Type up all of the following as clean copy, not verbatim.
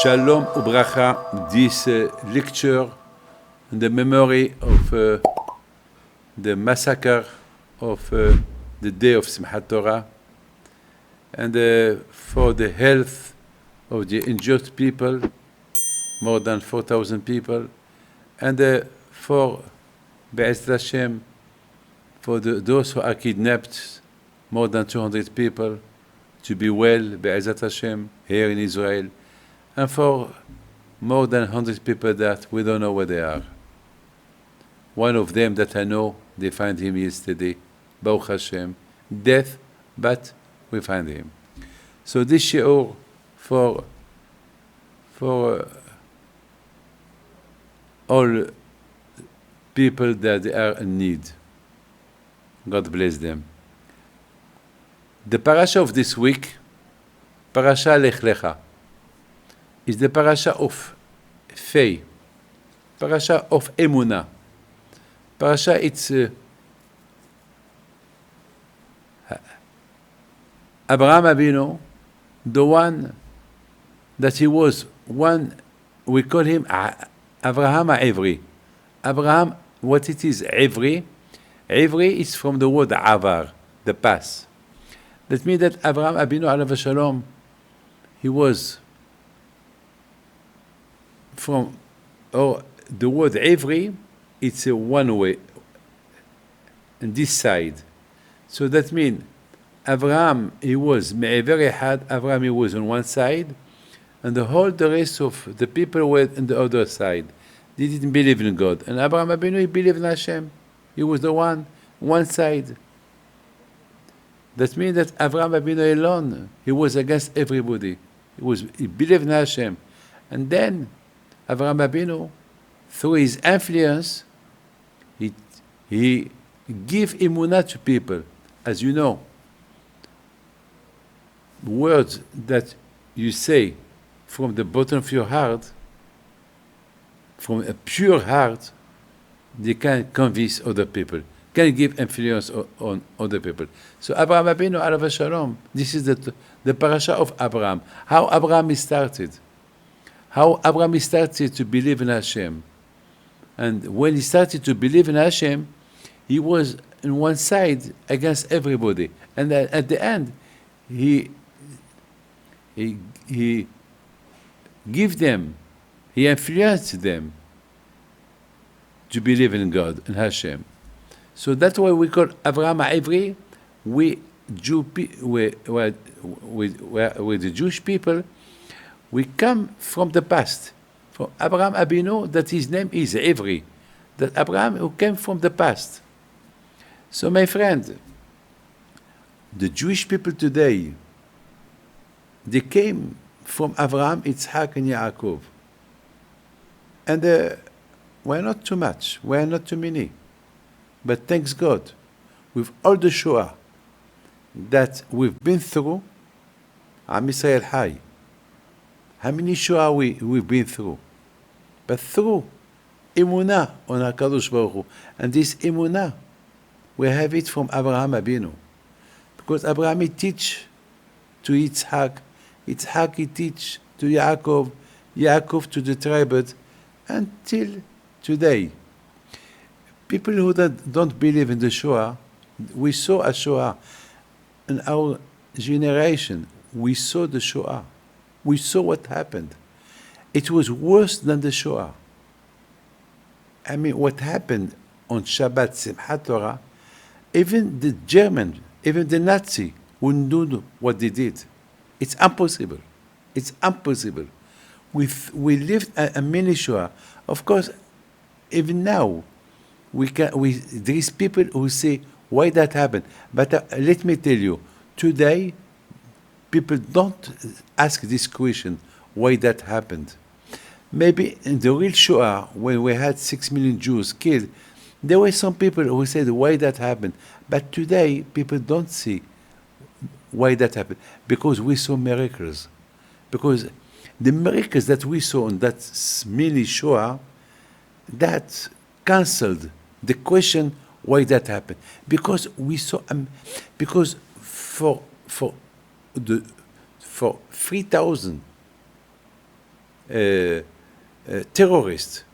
Shalom Ubracha, this lecture in the memory of the massacre of the day of Simchat Torah, and for the health of the injured people, more than 4,000 people, and for Be'ezrat Hashem, for those who are kidnapped, more than 200 people, to be well, Be'ezrat Hashem, here in Israel, and for more than 100 people that we don't know where they are. One of them that I know, they find him yesterday, Baruch Hashem, death, but we find him. So this shiur for all people that they are in need. God bless them. The parasha of this week, Parashat Lech Lecha, is the parasha of faith, parasha of emunah. Parasha, it's Abraham Avinu, the one that he was one, we call him Abraham Ivri. Abraham, what it is, Ivri? Ivri is from the word Avar, the past. That means that Abraham Avinu alav shalom, he was from, the word Ivri, it's a one way, on this side. So that means Abraham, he was Me'ever Ehad, Abraham, he was on one side, and the rest of the people were on the other side. They didn't believe in God. And Abraham Abinu, he believed in Hashem. He was the one side. That means that Abraham Abinu alone, he was against everybody. He believed in Hashem. And then Abraham Abinu, through his influence, he gave emunah to people. As you know, words that you say from the bottom of your heart, from a pure heart, they can convince other people, can give influence on other people. So Abraham Abinu alav shalom, this is the parasha of Abraham. How Abraham started. How Abraham started to believe in Hashem. And when he started to believe in Hashem, he was on one side against everybody. And at the end, he gave them, he influenced them to believe in God, in Hashem. So that's why we call Avraham Ivri. We the Jewish people, we come from the past. From Abraham Abinu, that his name is Ivri. That Abraham who came from the past. So my friend, the Jewish people today, they came from Abraham, Yitzhak, and Yaakov. And we're not too much, we're not too many. But thanks God, with all the Shoah that we've been through, Am Yisrael Hai. How many Shoah we've been through? But through emunah on HaKadosh Baruch Hu. And this emunah, we have it from Abraham Abinu. Because Abraham, he teach to Yitzhak, Yitzhak, he teach to Yaakov, Yaakov to the tribes, until today. People who don't believe in the Shoah, we saw a Shoah in our generation. We saw the Shoah. We saw what happened. It was worse than the Shoah. I mean, what happened on Shabbat, Simchat Torah, even the German, even the Nazi wouldn't do what they did. It's impossible. It's impossible. We lived a mini Shoah. Of course, even now, there is people who say, why that happened? But let me tell you, today, people don't ask this question, why that happened. Maybe in the real Shoah, when we had 6 million Jews killed, there were some people who said, why that happened? But today, people don't see why that happened. Because we saw miracles. Because the miracles that we saw on that mini Shoah, that cancelled the question why that happened. Because we saw, because for 3,000 terrorists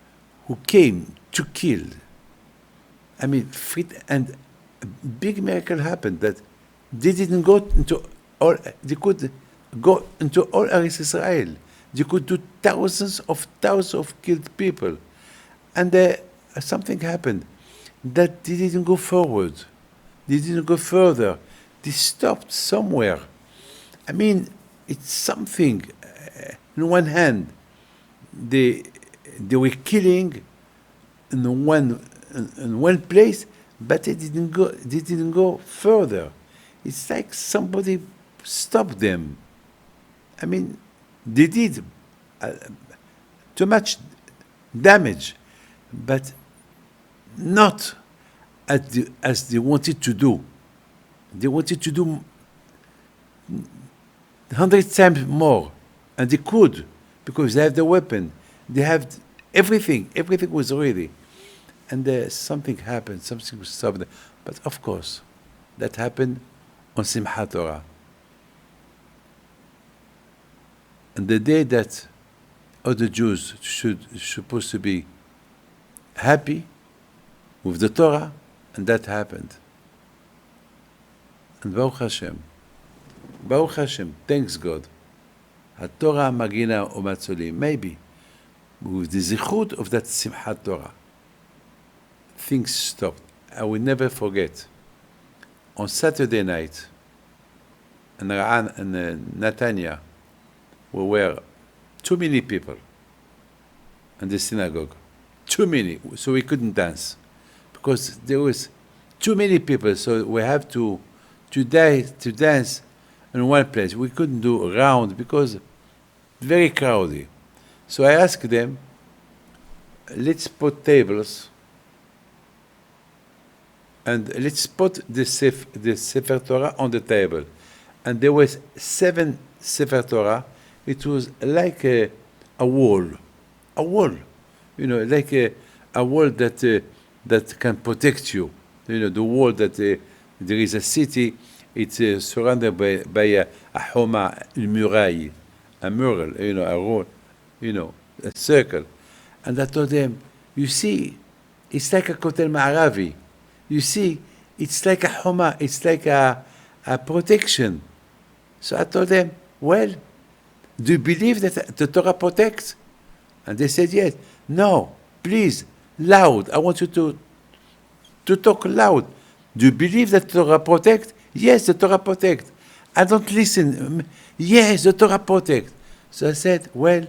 who came to kill. I mean, and a big miracle happened that they didn't go into all. They could go into all Eretz Israel. They could do thousands of killed people, and something happened that they didn't go forward. They didn't go further. They stopped somewhere. I mean, it's something. On one hand, they were killing in one place, but they didn't go further. It's like somebody stopped them. I mean, they did too much damage, but not as they wanted to do. They wanted to do 100 times more, and they could, because they have the weapon. They have everything. Everything was ready. And something happened. Something was stopped. But of course, that happened on Simchat Torah. And the day that all the Jews supposed to be happy with the Torah, and that happened. And Baruch Hashem, thanks God. HaTorah Magina Umatzoli, maybe with the zichut of that Simchat Torah, things stopped. I will never forget. On Saturday night, in Netanya, we were too many people in the synagogue. Too many, so we couldn't dance because there was too many people. So we have to dance in one place. We couldn't do a round because very crowded. So I asked them, let's put tables and let's put the Sefer Torah on the table. And there was 7 Sefer Torah. It was like a wall, like a wall that can protect you. The wall that there is a city. It's surrounded by a homa, a muraille, a mural, a wall, a circle. And I told them, you see, it's like a Kotel Ma'aravi. You see, it's like a homa, it's like a protection. So I told them, well, do you believe that the Torah protects? And they said yes. No, please, loud. I want you to talk loud. Do you believe that the Torah protects? Yes, the Torah protects. I don't listen. Yes, the Torah protects. So I said, well,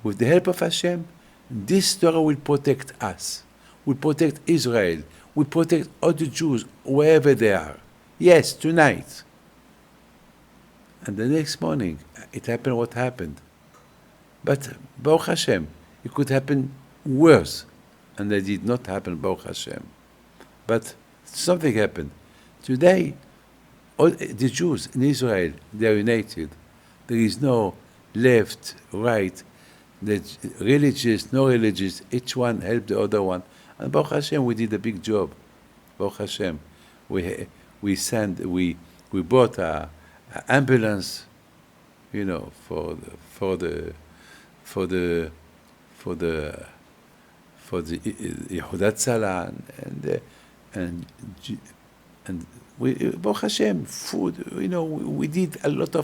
with the help of Hashem, this Torah will protect us, will protect Israel, will protect all the Jews, wherever they are. Yes, tonight. And the next morning, it happened what happened. But Baruch Hashem, it could happen worse. And it did not happen, Baruch Hashem. But something happened. Today, all the Jews in Israel, they are united. There is no left, right, religious, no religious. Each one helped the other one. And Baruch Hashem, we did a big job. Baruch Hashem, we bought a ambulance, for the Yehudat Salah and we Baruch Hashem, food. We did a lot.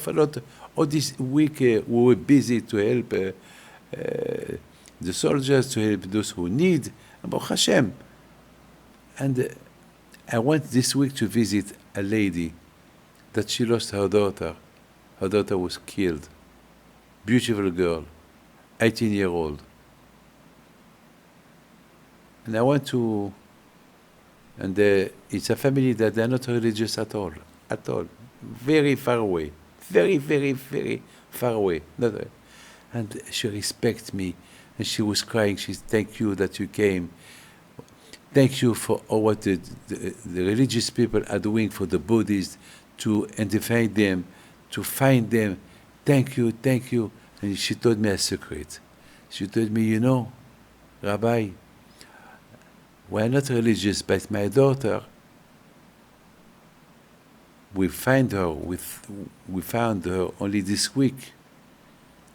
All this week we were busy to help the soldiers, to help those who need. And Baruch Hashem. And I went this week to visit a lady that she lost her daughter. Her daughter was killed. Beautiful girl, 18-year-old. And I went to, and it's a family that they're not religious at all. Very far away. Very, very, very far away. And she respects me. And she was crying. She said, thank you that you came. Thank you for all what the religious people are doing for the Buddhists, to identify them, to find them. Thank you, thank you. And she told me a secret. She told me, Rabbi, we're not religious, but my daughter, we found her only this week.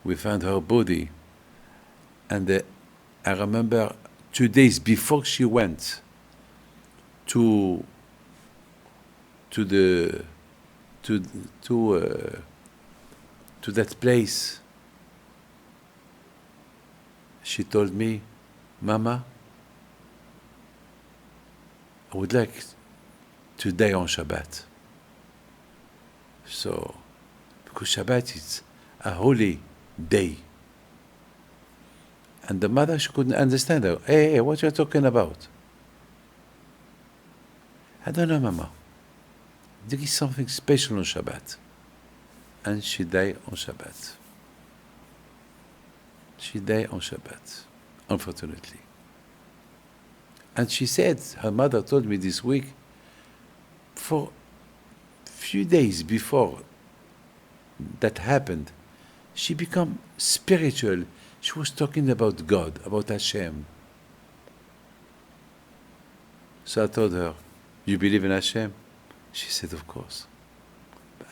we found her body. And I remember 2 days before she went to the to to that place, she told me, Mama, I would like to die on Shabbat. So, because Shabbat is a holy day. And the mother, she couldn't understand her. Hey, what you're talking about? I don't know, Mama. There is something special on Shabbat. And she died on Shabbat. She died on Shabbat, unfortunately. And she said, her mother told me this week, for a few days before that happened, she became spiritual. She was talking about God, about Hashem. So I told her, you believe in Hashem? She said, of course.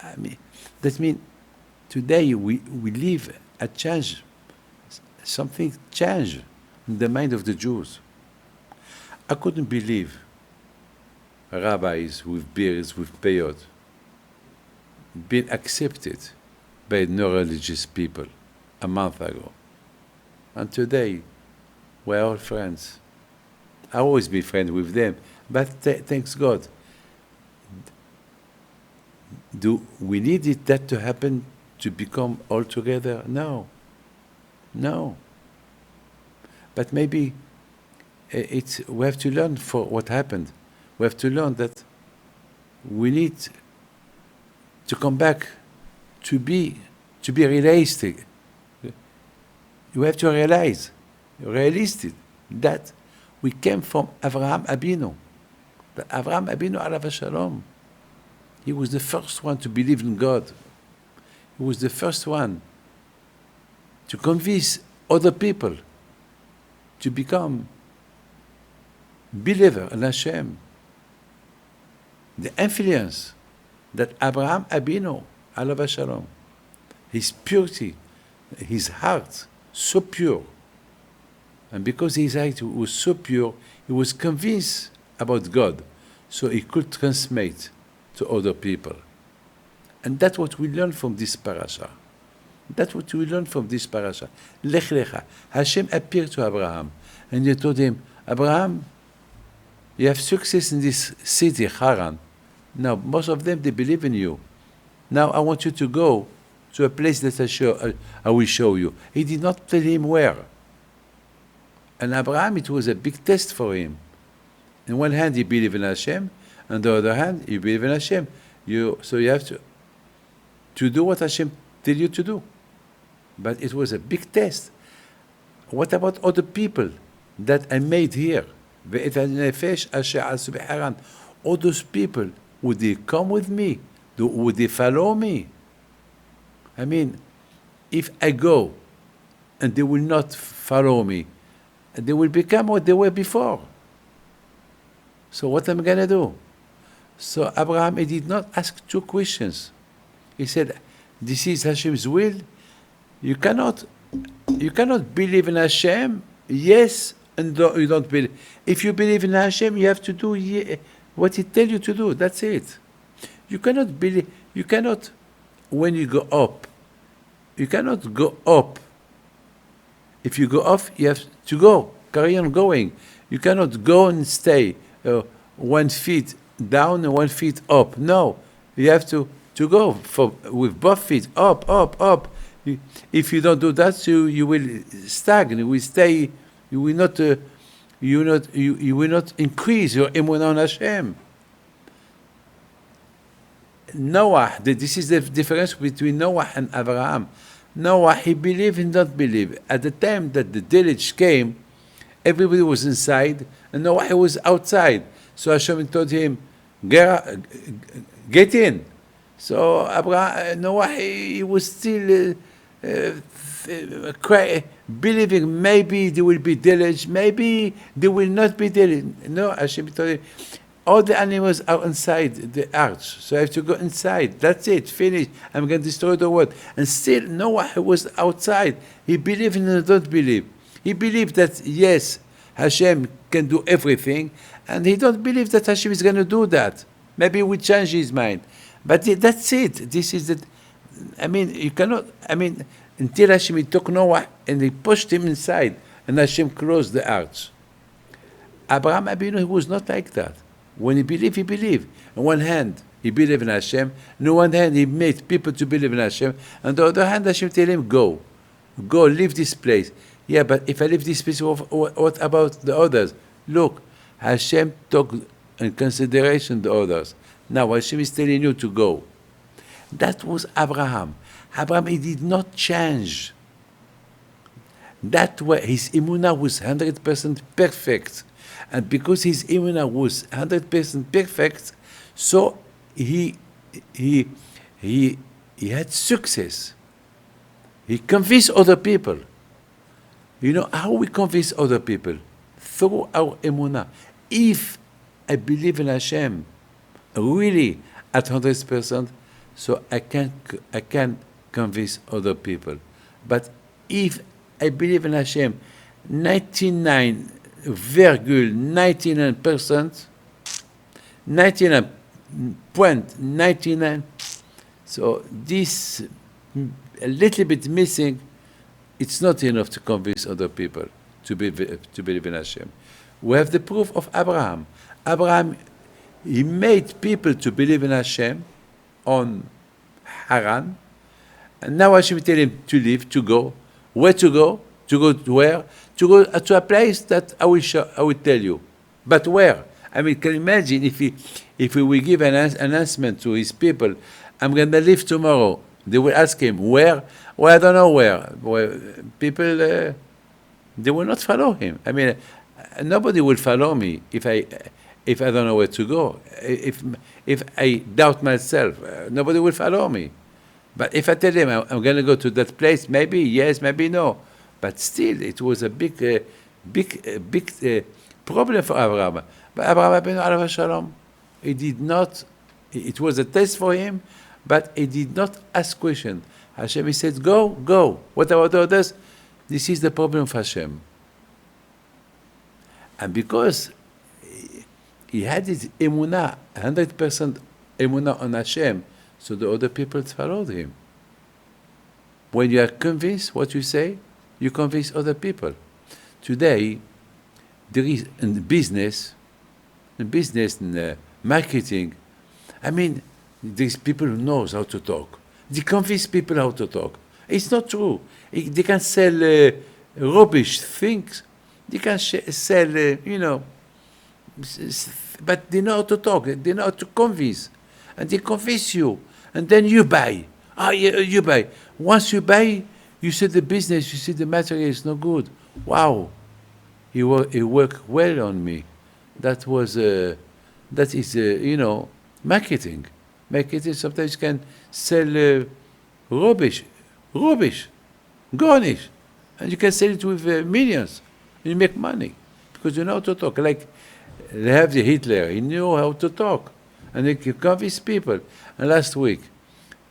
I mean, that means today we live a change. Something changed in the mind of the Jews. I couldn't believe rabbis with beards, with peyot, being accepted by non-religious people a month ago. And today, we're all friends. I always be friends with them, but thanks God. Do we need that to happen to become all together? No. No. But maybe we have to learn for what happened. We have to learn that we need to come back to be realistic. You have to realize, realistic, that we came from Avraham Abinu. That Avraham Abinu alav shalom. He was the first one to believe in God. He was the first one to convince other people to become believer in Hashem. The influence that Abraham Abinu, alav shalom, his purity, his heart, so pure. And because his heart was so pure, he was convinced about God, so he could transmit to other people. And that's what we learn from this parasha. That's what we learn from this parasha. Lech Lecha. Hashem appeared to Abraham, and he told him, Abraham, you have success in this city, Haran. Now, most of them, they believe in you. Now, I want you to go to a place that I will show you. He did not tell him where. And Abraham, it was a big test for him. On one hand, he believed in Hashem. On the other hand, you believe in Hashem. So you have to do what Hashem tell you to do. But it was a big test. What about other people that I made here? All those people, would they come with me? Would they follow me? I mean, if I go and they will not follow me, they will become what they were before. So what am I going to do? So Abraham, he did not ask two questions. He said, this is Hashem's will. You cannot believe in Hashem, yes, and you don't believe. If you believe in Hashem, you have to do what He tells you to do. That's it. You cannot believe. You cannot, when you go up, you cannot go up. If you go off, you have to go. Carry on going. You cannot go and stay 1 foot down and 1 foot up. No, you have to go with both feet up, up, up. If you don't do that, you will stagnate. You will stay. You will not. You will not increase your emunah on Hashem. Noah. This is the difference between Noah and Abraham. Noah, he believed and not believe. At the time that the deluge came, everybody was inside, and Noah was outside. So Hashem told him, get in. So Noah, he was still believing maybe there will be deluge, maybe there will not be deluge. No, Hashem told him, All the animals are inside the arch, so I have to go inside. That's it, finish. I'm going to destroy the world. And still, Noah was outside. He believed and don't believe. He believed that, yes, Hashem can do everything, and he don't believe that Hashem is going to do that. Maybe he will change his mind. But that's it. This is the, you cannot, until Hashem took Noah and he pushed him inside, and Hashem closed the arch. Abraham Abinu, he was not like that. When he believed, he believed. On one hand, he believed in Hashem. On one hand, he made people to believe in Hashem. On the other hand, Hashem tell him, go, leave this place. Yeah, but if I leave this place, what about the others? Look, Hashem took in consideration the others. Now Hashem is telling you to go. That was Abraham. Abraham, he did not change. That way, his emunah was 100% perfect. And because his emunah was 100% perfect, so he had success. He convinced other people. You know how we convince other people? Through our emunah. If I believe in Hashem really at 100%, so I can convince other people. But if I believe in Hashem 99.99%, 99.99, so this a little bit missing, it's not enough to convince other people to believe in Hashem. We have the proof of Abraham. Abraham, he made people to believe in Hashem on Haran, and now Hashem tell him to leave, to go. Where to go? To go to where? To go to a place that I will tell you. But where? Can you imagine if he will give an announcement to his people, I'm going to leave tomorrow. They will ask him, where? Well, I don't know where. Well, people, they will not follow him. Nobody will follow me if I don't know where to go. If I doubt myself, nobody will follow me. But if I tell them I'm going to go to that place, maybe yes, maybe no. But still, it was a big problem for Abraham. But Abraham Abinu Alav Shalom, he did not. It was a test for him, but he did not ask questions. Hashem, he said, go. What about the others? This is the problem of Hashem. And because he had his emunah, 100% emunah on Hashem, so the other people followed him. When you are convinced what you say, you convince other people. Today, there is in business, in marketing, there's people who knows how to talk. They convince people how to talk. It's not true. They can sell rubbish things. They can sell, but they know how to talk. They know how to convince. And they convince you. And then you buy. You buy. Once you buy, you see the business, you see the material is no good. Wow. He worked well on me. That is marketing. Marketing sometimes can sell rubbish, garnish. And you can sell it with millions. You make money. Because you know how to talk. Like, they have the Hitler. He knew how to talk. And they could convince people. And last week,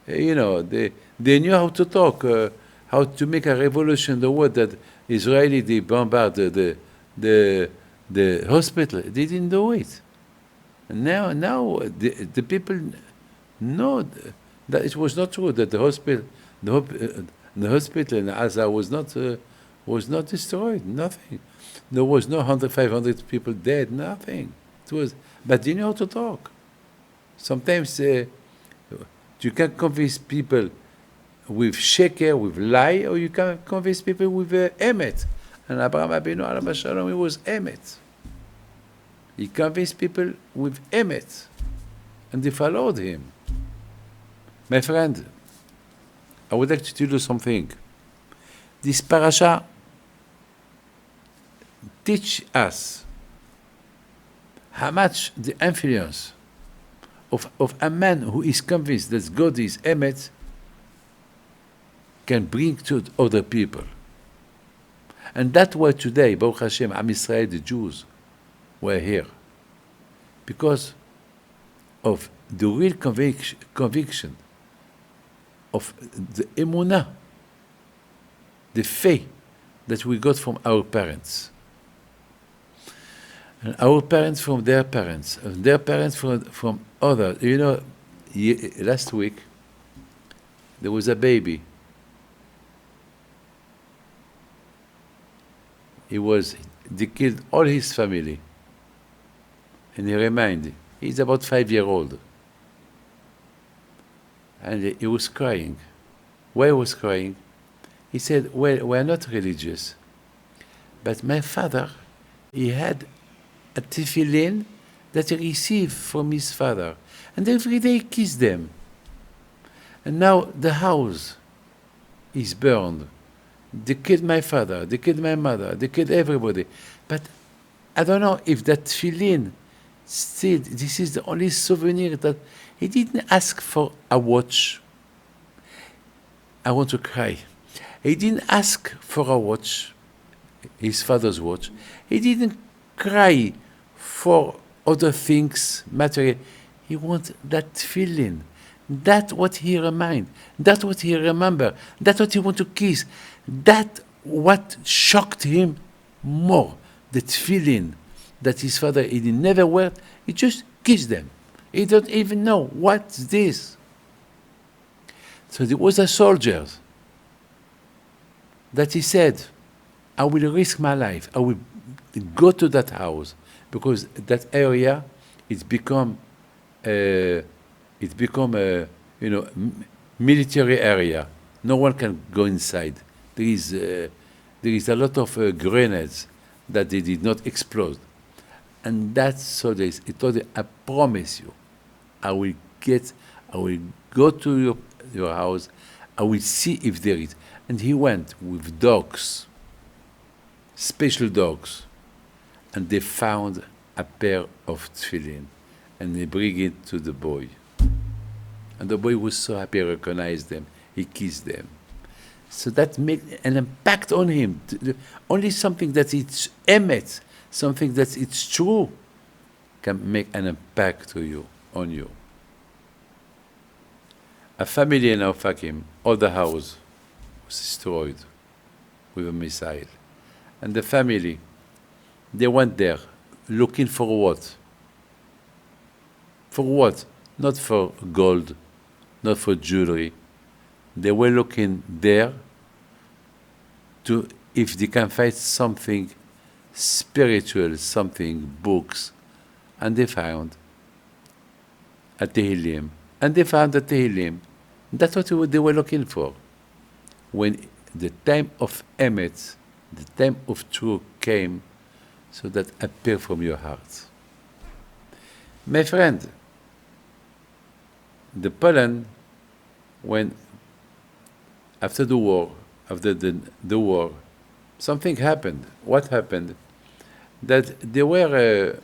they knew how to talk, how to make a revolution in the world that Israeli, they bombarded the hospital. They didn't do it. And now the people know that it was not true, that the hospital in Gaza was not destroyed, nothing. There was no 500 people dead, nothing. But they know how to talk. Sometimes you can convince people with sheker, with lie, or you can convince people with emet. And Abraham Abinu Alav Shalom, he was emet. He convinced people with emet, and they followed him. My friend, I would like to tell you something. This parasha teach us how much the influence of a man who is convinced that God is emet can bring to other people. And that's why today, Baruch Hashem, Am Israel, the Jews, were here. because of the real conviction of the emunah, the faith that we got from our parents. And our parents from their parents, and their parents from others. You know, last week, there was a baby. They killed all his family. And he remained, he's about 5 years old. And he was crying. Why he was crying? He said, well, we're not religious, but my father, he had a tefillin that he received from his father. And every day he kissed them. And now the house is burned. They killed my father, they killed my mother, they killed everybody. But I don't know if that tefillin, still, this is the only souvenir that he didn't ask for a watch. I want to cry. He didn't ask for a watch, his father's watch. He didn't cry for other things, material. He wants that feeling. That's what he remind. That's what he remember. That's what he want to kiss. That what shocked him more. That feeling that his father he never wear. He just kissed them. He don't even know what's this. So there was a soldier that he said, I will risk my life. I will go to that house because that area it's become a military area. No one can go inside. There is a lot of grenades that they did not explode. And that soldier, he told him, I promise you, I will go to your house, I will see if there is. And he went with dogs, special dogs, and they found a pair of tefillin, and they bring it to the boy. And the boy was so happy, he recognized them, he kissed them. So that made an impact on him. Only something that it's emet, something that it's true, can make an impact on you. A family in Ofakim, all the house was destroyed with a missile. And the family, they went there looking for what? For what? Not for gold, not for jewelry. They were looking there to if they can find something spiritual, something, books, and they found a Tehillim. And they found the Tehillim. That's what they were looking for. When the time of Emet, the time of truth came, so that appear from your heart. My friend, the Poland, when after the war, something happened. What happened? That there were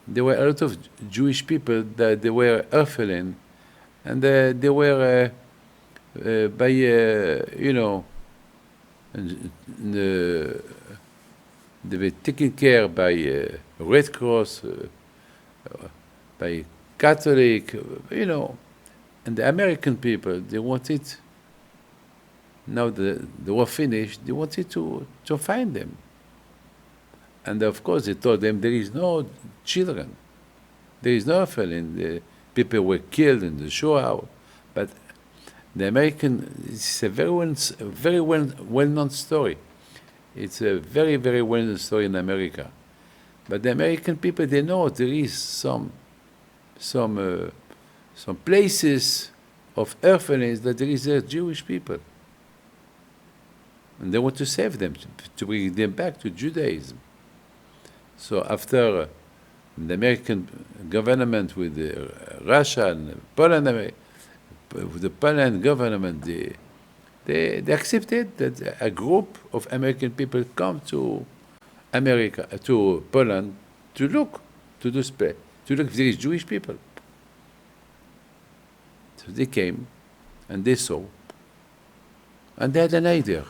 a lot of Jewish people that they were orphan, and they were they were taken care by Red Cross, by Catholic, and the American people, they wanted, now the war finished, they wanted to find them. And of course they told them there is no children, there is no orphan, the people were killed in the Shoah, but the American, it's a very well-known story. It's a very, very well-known story in America. But the American people, they know there is some places of orphanages that there is Jewish people. And they want to save them, to bring them back to Judaism. So after the American government with Russia and Poland, with the Poland government, they accepted that a group of American people come to America, to Poland, to look if there is Jewish people. So they came, and they saw, and they had an idea.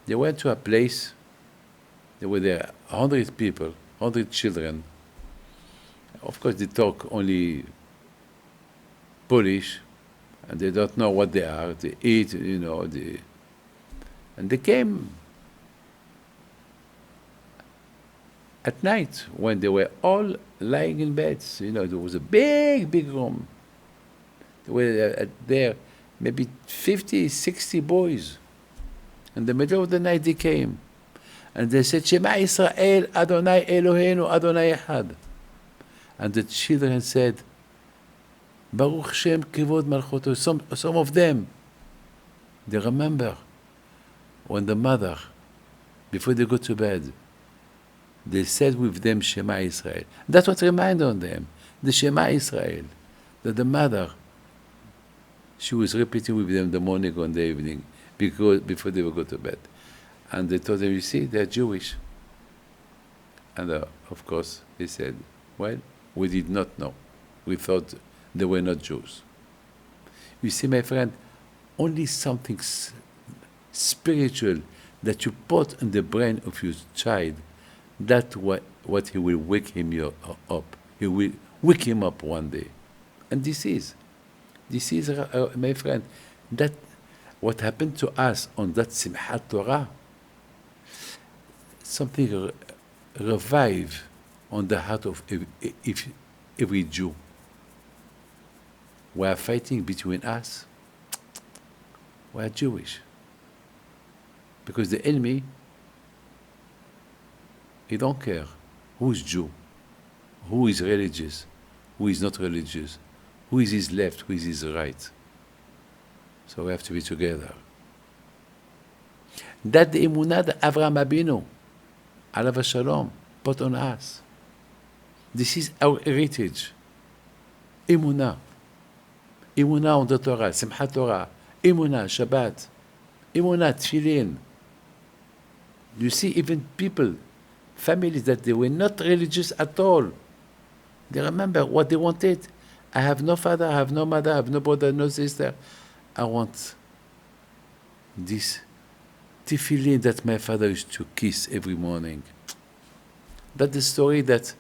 They went to a place, there were there 100 people, 100 children. Of course, they talk only Polish, and they don't know what they are. They eat, and they came at night when they were all lying in beds. There was a big, big room. There were there maybe 50, 60 boys. In the middle of the night they came. And they said, Shema Israel, Adonai Eloheinu, Adonai Echad. And the children said, Baruch Shem Kivod Malchuto. Some of them, they remember when the mother, before they go to bed, they said with them Shema Israel. That's what reminded on them, the Shema Israel, that the mother, she was repeating with them the morning and the evening before they would go to bed. And they told them, you see, they're Jewish. And of course, he said, well, we did not know. We thought they were not Jews. You see, my friend, only something spiritual that you put in the brain of your child, that's what he will wake him up. He will wake him up one day. And this is, my friend, that what happened to us on that Simchat Torah, something revive on the heart of every Jew. We are fighting between us. We are Jewish. Because the enemy, he don't care who is Jew, who is religious, who is not religious, who is his left, who is his right. So we have to be together. That the emunah that Avraham Abinu, alav shalom, put on us. This is our heritage. Emunah. Emunah on the Torah, Simchat Torah, Emunah, Shabbat, Emunah, Tefillin. You see, even people, families that they were not religious at all, they remember what they wanted. I have no father, I have no mother, I have no brother, no sister. I want this tefillin that my father used to kiss every morning. That's the story that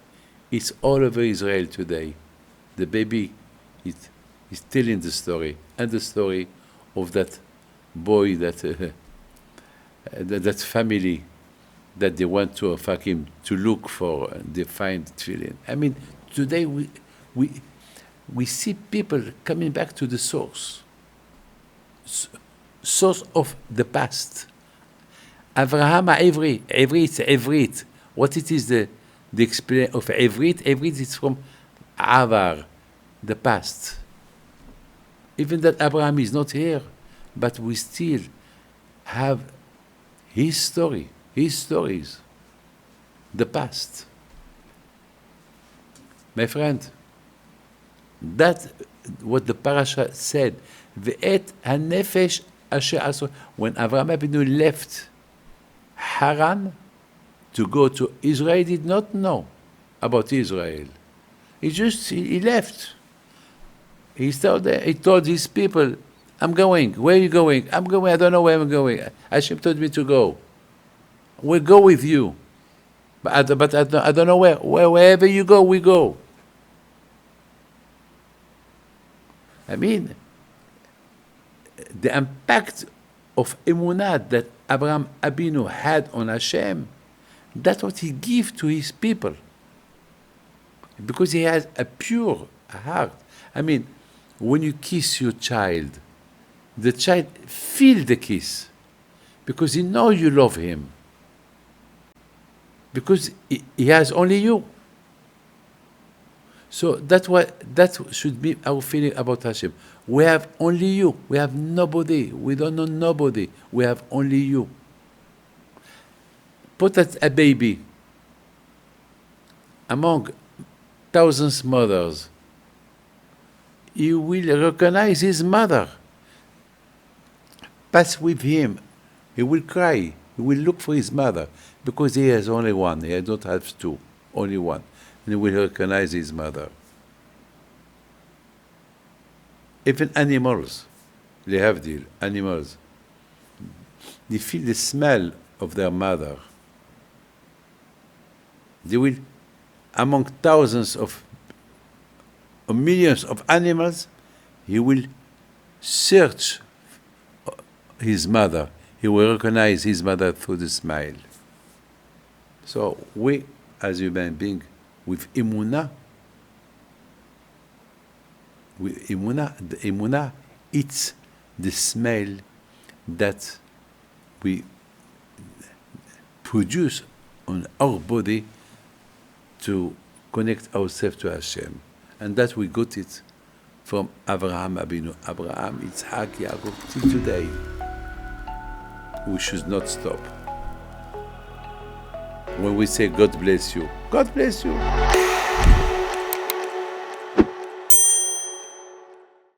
is all over Israel today. The baby is telling the story, and the story of that boy, that family that they went to Ofakim to look for, and they find tefillin. I mean, today we see people coming back to the source of the past. Avraham Ivri, it's Ivrit. What it is the explanation of Ivrit? Ivrit is from Avar, the past. Even that Abraham is not here, but we still have his story, his stories, the past. My friend, that's what the parasha said. Ve'et hanefesh asher aso. When Avraham Avinu left Haran to go to Israel, he did not know about Israel. He left. He told his people, I'm going. Where are you going? I'm going. I don't know where I'm going. Hashem told me to go. We'll go with you. But I don't know where. Wherever you go, we go. I mean, the impact of emunah that Abraham Abinu had on Hashem, that's what he gives to his people. Because he has a pure heart. I mean, when you kiss your child, the child feels the kiss because he knows you love him. Because he has only you. So that should be our feeling about Hashem. We have only you. We have nobody. We don't know nobody. We have only you. Put a baby among thousands of mothers. He will recognize his mother. Pass with him. He will cry. He will look for his mother because he has only one. He does not have two. Only one. And he will recognize his mother. Even animals, they have the animals. They feel the smell of their mother. They will, among thousands of or millions of animals, he will search his mother. He will recognize his mother through the smile. So we, as human beings, with emunah, the emunah, it's the smell that we produce on our body to connect ourselves to Hashem. And that we got it from Avraham Abinu. Abraham, Yitzhak, Yaakov, till today. We should not stop. When we say God bless you, God bless you.